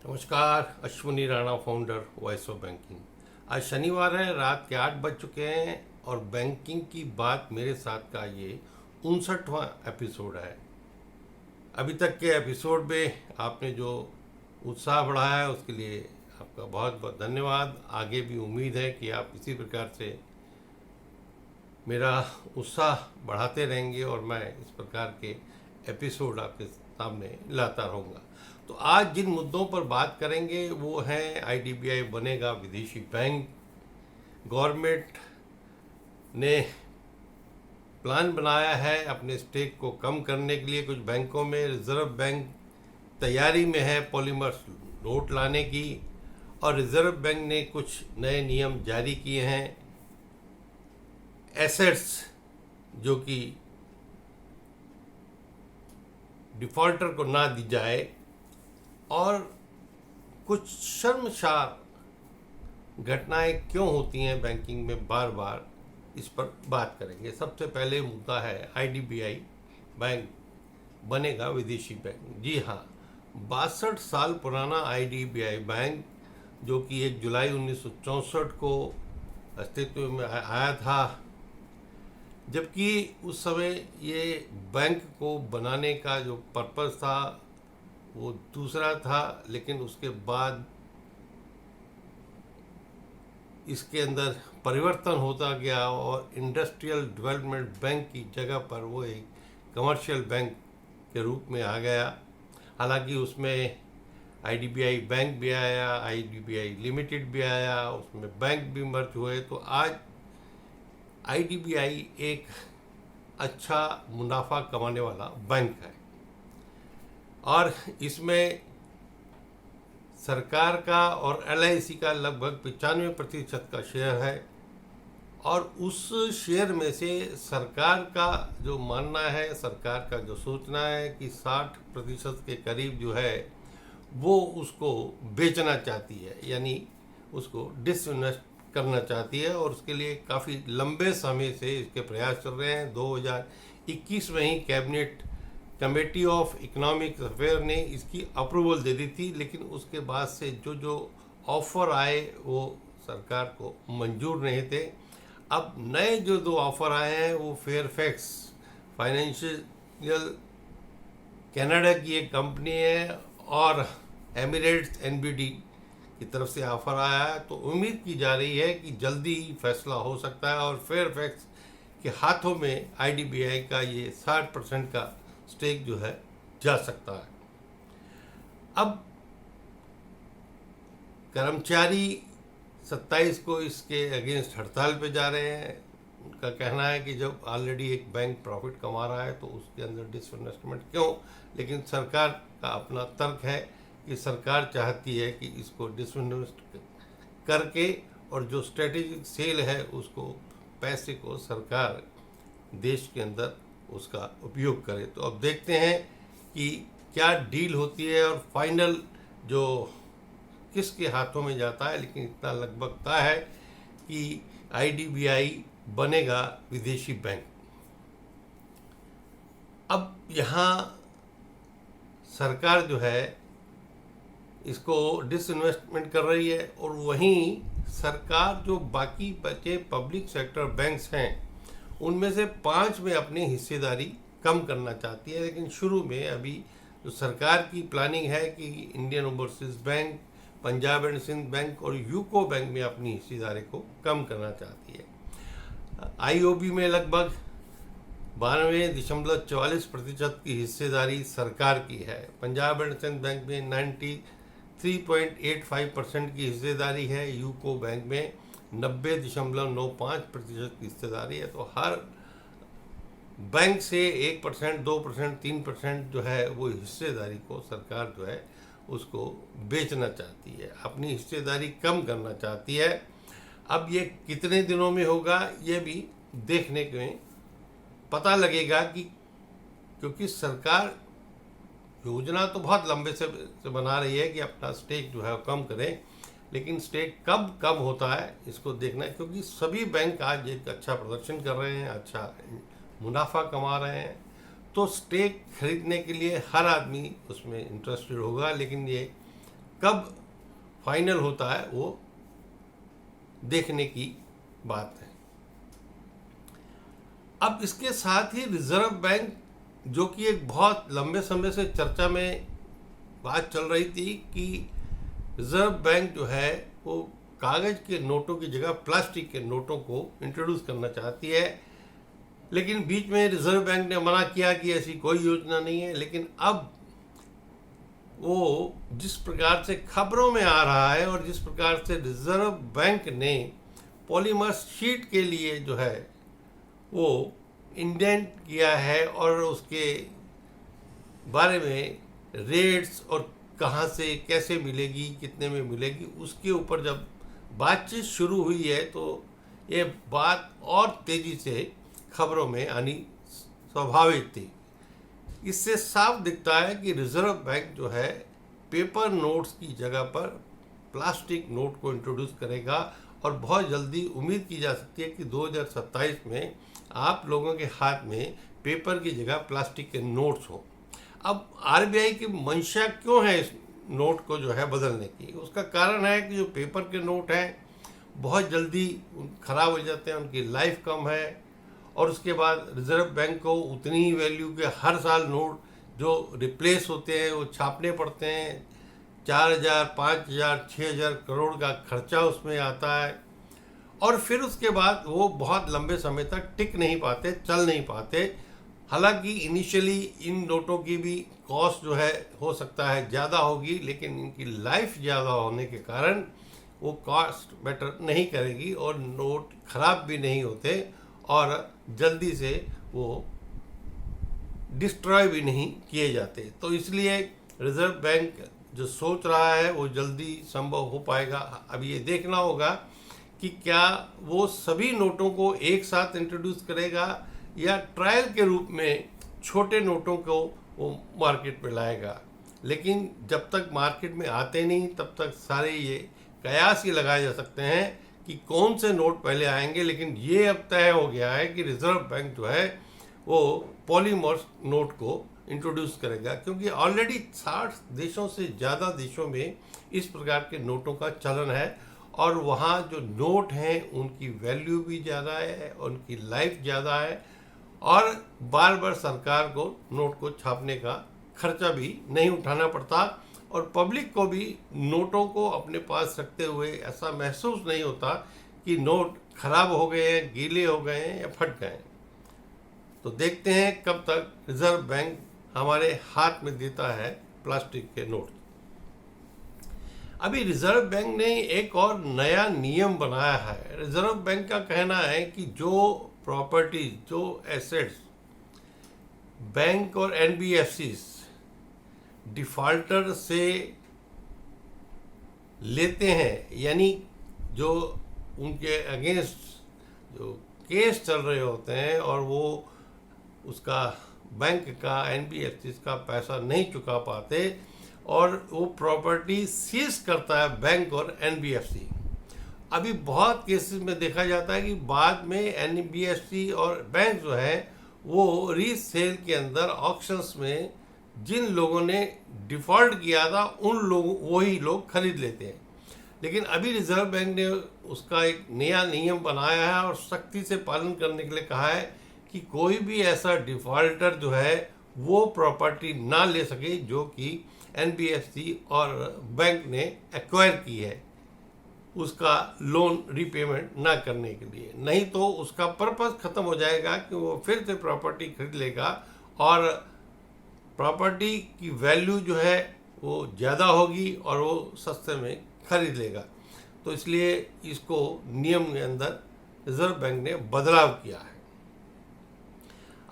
नमस्कार। Ashwani Rana, founder voice of banking. आज शनिवार है, रात के 8 बज चुके हैं और बैंकिंग की बात मेरे साथ का ये 59वां एपिसोड है। अभी तक के एपिसोड में आपने जो उत्साह बढ़ाया है उसके लिए आपका बहुत बहुत धन्यवाद। आगे भी उम्मीद है कि आप इसी प्रकार से मेरा उत्साह बढ़ाते रहेंगे और मैं इस प्रकार के एपिसोड आपके सामने लाता रहूँगा। तो आज जिन मुद्दों पर बात करेंगे वो हैं आईडीबीआई बनेगा विदेशी बैंक। गवर्नमेंट ने प्लान बनाया है अपने स्टेक को कम करने के लिए कुछ बैंकों में। रिजर्व बैंक तैयारी में है पॉलीमर नोट लाने की और रिजर्व बैंक ने कुछ नए नियम जारी किए हैं एसेट्स जो कि डिफॉल्टर को ना दी जाए, और कुछ शर्मसार घटनाएं क्यों होती हैं बैंकिंग में बार बार, इस पर बात करेंगे। सबसे पहले मुद्दा है आईडीबीआई बैंक बनेगा विदेशी बैंक। जी हाँ, 62 साल पुराना आईडीबीआई बैंक जो कि 1 जुलाई 1964 को अस्तित्व में आया था, जबकि उस समय ये बैंक को बनाने का जो पर्पस था वो दूसरा था, लेकिन उसके बाद इसके अंदर परिवर्तन होता गया और इंडस्ट्रियल डेवलपमेंट बैंक की जगह पर वो एक कमर्शियल बैंक के रूप में आ गया। हालांकि उसमें आईडीबीआई बैंक भी आया, आईडीबीआई लिमिटेड भी आया, उसमें बैंक भी मर्ज हुए। तो आज आईडीबीआई एक अच्छा मुनाफा कमाने वाला बैंक है और इसमें सरकार का और एलआईसी का लगभग 95% का शेयर है। और उस शेयर में से सरकार का जो मानना है, सरकार का जो सोचना है कि 60% के करीब जो है वो उसको बेचना चाहती है, यानी उसको डिसइन्वेस्ट करना चाहती है। और उसके लिए काफ़ी लंबे समय से इसके प्रयास चल रहे हैं। 2021 में ही cabinet committee of economic affair ने इसकी अप्रूवल दे दी थी, लेकिन उसके बाद से जो ऑफ़र आए वो सरकार को मंजूर नहीं थे। अब नए जो 2 ऑफ़र आए हैं वो फेयरफैक्स फाइनेंशियल कनाडा की एक कंपनी है और एमिरेट्स एनबीडी की तरफ से ऑफर आया है। तो उम्मीद की जा रही है कि जल्दी ही फैसला हो सकता है और फेयरफैक्स के हाथों में आईडीबीआई का ये 60% का स्टेक जो है जा सकता है। अब कर्मचारी 27 को इसके अगेंस्ट हड़ताल पे जा रहे हैं। उनका कहना है कि जब ऑलरेडी एक बैंक प्रॉफिट कमा रहा है तो उसके अंदर डिसइन्वेस्टमेंट क्यों। लेकिन सरकार का अपना तर्क है कि सरकार चाहती है कि इसको डिसइन्वेस्ट करके और जो स्ट्रेटेजिक सेल है उसको पैसे को सरकार देश के अंदर उसका उपयोग करे। तो अब देखते हैं कि क्या डील होती है और फाइनल जो किसके हाथों में जाता है। लेकिन इतना लगभग तय है कि आईडीबीआई बनेगा विदेशी बैंक। अब यहाँ सरकार जो है इसको डिसइन्वेस्टमेंट कर रही है और वहीं सरकार जो बाकी बचे पब्लिक सेक्टर बैंक्स हैं उनमें से 5 में अपनी हिस्सेदारी कम करना चाहती है। लेकिन शुरू में अभी जो सरकार की प्लानिंग है कि Indian Overseas Bank, Punjab and Sind Bank और यूको बैंक में अपनी हिस्सेदारी को कम करना चाहती है। आईओबी में लगभग 92.44% की हिस्सेदारी सरकार की है। पंजाब एंड सिंध बैंक में 93.85% की हिस्सेदारी है। यूको बैंक में 90.95% की हिस्सेदारी है। तो हर बैंक से 1%, 2%, 3% जो है वो हिस्सेदारी को सरकार जो है उसको बेचना चाहती है, अपनी हिस्सेदारी कम करना चाहती है। अब ये कितने दिनों में होगा ये भी देखने में पता लगेगा कि क्योंकि सरकार योजना तो बहुत लंबे से बना रही है कि अपना स्टेक जो है कम करें, लेकिन स्टेक कब कम होता है इसको देखना है। क्योंकि सभी बैंक आज एक अच्छा प्रदर्शन कर रहे हैं, अच्छा मुनाफा कमा रहे हैं, तो स्टेक खरीदने के लिए हर आदमी उसमें इंटरेस्टेड होगा। लेकिन ये कब फाइनल होता है वो देखने की बात है। अब इसके साथ ही रिजर्व बैंक, जो कि एक बहुत लंबे समय से चर्चा में बात चल रही थी कि रिजर्व बैंक जो है वो कागज के नोटों की जगह प्लास्टिक के नोटों को इंट्रोड्यूस करना चाहती है, लेकिन बीच में रिजर्व बैंक ने मना किया कि ऐसी कोई योजना नहीं है। लेकिन अब वो जिस प्रकार से खबरों में आ रहा है और जिस प्रकार से रिजर्व बैंक ने पॉलीमर शीट के लिए जो है वो इंडेंट किया है और उसके बारे में रेट्स और कहाँ से कैसे मिलेगी, कितने में मिलेगी, उसके ऊपर जब बातचीत शुरू हुई है तो ये बात और तेज़ी से खबरों में आनी स्वाभाविक थी। इससे साफ दिखता है कि रिजर्व बैंक जो है पेपर नोट्स की जगह पर प्लास्टिक नोट को इंट्रोड्यूस करेगा और बहुत जल्दी उम्मीद की जा सकती है कि 2027 में आप लोगों के हाथ में पेपर की जगह प्लास्टिक के नोट्स हों। अब आरबीआई की मंशा क्यों है इस नोट को जो है बदलने की? उसका कारण है कि जो पेपर के नोट हैं बहुत जल्दी ख़राब हो जाते हैं, उनकी लाइफ कम है, और उसके बाद रिजर्व बैंक को उतनी ही वैल्यू के हर साल नोट जो रिप्लेस होते हैं वो छापने पड़ते हैं। 4,000, 5,000, 6,000 करोड़ का खर्चा उसमें आता है, और फिर उसके बाद वो बहुत लंबे समय तक टिक नहीं पाते, चल नहीं पाते। हालांकि इनिशियली इन नोटों की भी कॉस्ट जो है हो सकता है ज़्यादा होगी, लेकिन इनकी लाइफ ज़्यादा होने के कारण वो कॉस्ट बेटर नहीं करेगी और नोट खराब भी नहीं होते और जल्दी से वो डिस्ट्रॉय भी नहीं किए जाते। तो इसलिए रिजर्व बैंक जो सोच रहा है वो जल्दी संभव हो पाएगा। अब ये देखना होगा कि क्या वो सभी नोटों को एक साथ इंट्रोड्यूस करेगा या ट्रायल के रूप में छोटे नोटों को वो मार्केट में लाएगा। लेकिन जब तक मार्केट में आते नहीं तब तक सारे ये कयास ही लगाए जा सकते हैं कि कौन से नोट पहले आएंगे। लेकिन ये अब तय हो गया है कि रिजर्व बैंक जो है वो पॉलीमर नोट को इंट्रोड्यूस करेगा, क्योंकि ऑलरेडी 60 देशों से ज़्यादा देशों में इस प्रकार के नोटों का चलन है और वहाँ जो नोट हैं उनकी वैल्यू भी ज़्यादा है, उनकी लाइफ ज़्यादा है और बार बार सरकार को नोट को छापने का खर्चा भी नहीं उठाना पड़ता और पब्लिक को भी नोटों को अपने पास रखते हुए ऐसा महसूस नहीं होता कि नोट खराब हो गए हैं, गीले हो गए हैं या फट गए हैं। तो देखते हैं कब तक रिजर्व बैंक हमारे हाथ में देता है प्लास्टिक के नोट। अभी रिजर्व बैंक ने एक और नया नियम बनाया है। रिजर्व बैंक का कहना है कि जो प्रॉपर्टी, जो एसेट्स बैंक और एनबीएफसी डिफॉल्टर से लेते हैं, यानी जो उनके अगेंस्ट जो केस चल रहे होते हैं और वो उसका बैंक का, एनबीएफसी का पैसा नहीं चुका पाते और वो प्रॉपर्टी सीज करता है बैंक और एनबीएफसी। अभी बहुत केसेस में देखा जाता है कि बाद में एनबीएफसी और बैंक जो है वो रीसेल के अंदर ऑक्शंस में जिन लोगों ने डिफ़ॉल्ट किया था उन लोगों वही लोग खरीद लेते हैं। लेकिन अभी रिजर्व बैंक ने उसका एक नया नियम बनाया है और सख्ती से पालन करने के लिए कहा है कि कोई भी ऐसा डिफ़ॉल्टर जो है वो प्रॉपर्टी ना ले सके जो कि एनबीएफसी और बैंक ने एक्वायर की है उसका लोन रीपेमेंट ना करने के लिए। नहीं तो उसका पर्पस ख़त्म हो जाएगा कि वो फिर से प्रॉपर्टी खरीद लेगा और प्रॉपर्टी की वैल्यू जो है वो ज़्यादा होगी और वो सस्ते में खरीद लेगा। तो इसलिए इसको नियम के अंदर रिजर्व बैंक ने बदलाव किया है।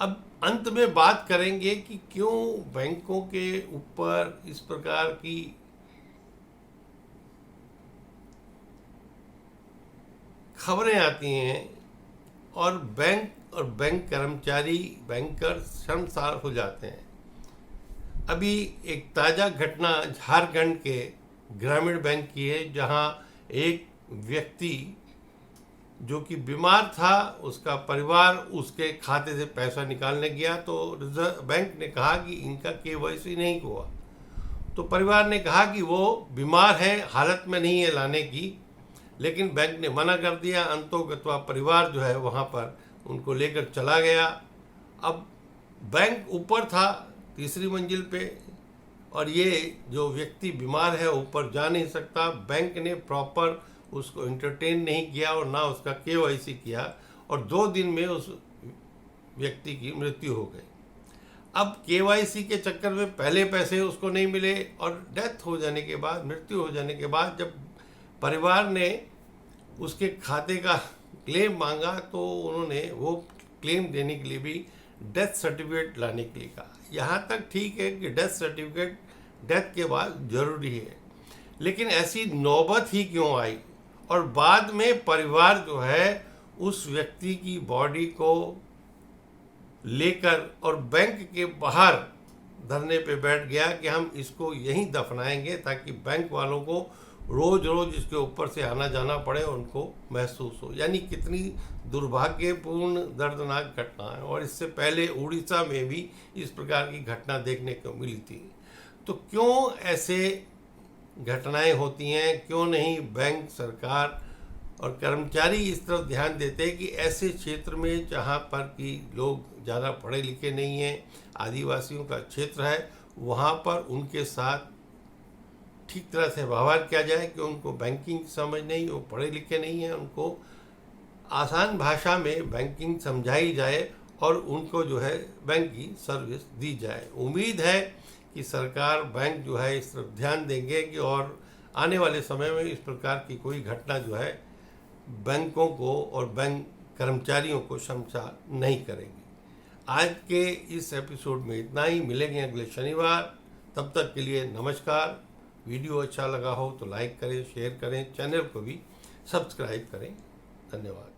अब अंत में बात करेंगे कि क्यों बैंकों के ऊपर इस प्रकार की खबरें आती हैं और बैंक कर्मचारी, बैंकर शर्मसार हो जाते हैं। अभी एक ताज़ा घटना झारखंड के ग्रामीण बैंक की है, जहां एक व्यक्ति जो कि बीमार था, उसका परिवार उसके खाते से पैसा निकालने गया तो रिजर्व बैंक ने कहा कि इनका केवाईसी नहीं हुआ। तो परिवार ने कहा कि वो बीमार हैं, हालत में नहीं है लाने की, लेकिन बैंक ने मना कर दिया। अंतोगत्वा परिवार जो है वहाँ पर उनको लेकर चला गया। अब बैंक ऊपर था, तीसरी मंजिल पे, और ये जो व्यक्ति बीमार है ऊपर जा नहीं सकता। बैंक ने प्रॉपर उसको एंटरटेन नहीं किया और ना उसका KYC किया, और 2 दिन में उस व्यक्ति की मृत्यु हो गई। अब KYC के चक्कर में पहले पैसे उसको नहीं मिले, और डेथ हो जाने के बाद, मृत्यु हो जाने के बाद जब परिवार ने उसके खाते का क्लेम मांगा तो उन्होंने वो क्लेम देने के लिए भी डेथ सर्टिफिकेट लाने के लिए कहा। यहाँ तक ठीक है कि डेथ सर्टिफिकेट डेथ के बाद जरूरी है, लेकिन ऐसी नौबत ही क्यों आई? और बाद में परिवार जो है उस व्यक्ति की बॉडी को लेकर और बैंक के बाहर धरने पे बैठ गया कि हम इसको यहीं दफनाएंगे, ताकि बैंक वालों को रोज रोज इसके ऊपर से आना जाना पड़े, उनको महसूस हो। यानी कितनी दुर्भाग्यपूर्ण दर्दनाक घटना है। और इससे पहले उड़ीसा में भी इस प्रकार की घटना देखने को मिली थी। तो क्यों ऐसे घटनाएं होती हैं? क्यों नहीं बैंक, सरकार और कर्मचारी इस तरफ ध्यान देते हैं कि ऐसे क्षेत्र में जहाँ पर कि लोग ज़्यादा पढ़े लिखे नहीं हैं, आदिवासियों का क्षेत्र है, वहाँ पर उनके साथ ठीक तरह से व्यवहार किया जाए कि उनको बैंकिंग समझ नहीं, वो पढ़े लिखे नहीं हैं, उनको आसान भाषा में बैंकिंग समझाई जाए और उनको जो है बैंक की सर्विस दी जाए। उम्मीद है कि सरकार, बैंक जो है इस तरफ ध्यान देंगे कि और आने वाले समय में इस प्रकार की कोई घटना जो है बैंकों को और बैंक कर्मचारियों को शर्मसार नहीं करेंगी। आज के इस एपिसोड में इतना ही। मिलेंगे अगले शनिवार। तब तक के लिए नमस्कार। वीडियो अच्छा लगा हो तो लाइक करें, शेयर करें, चैनल को भी सब्सक्राइब करें। धन्यवाद।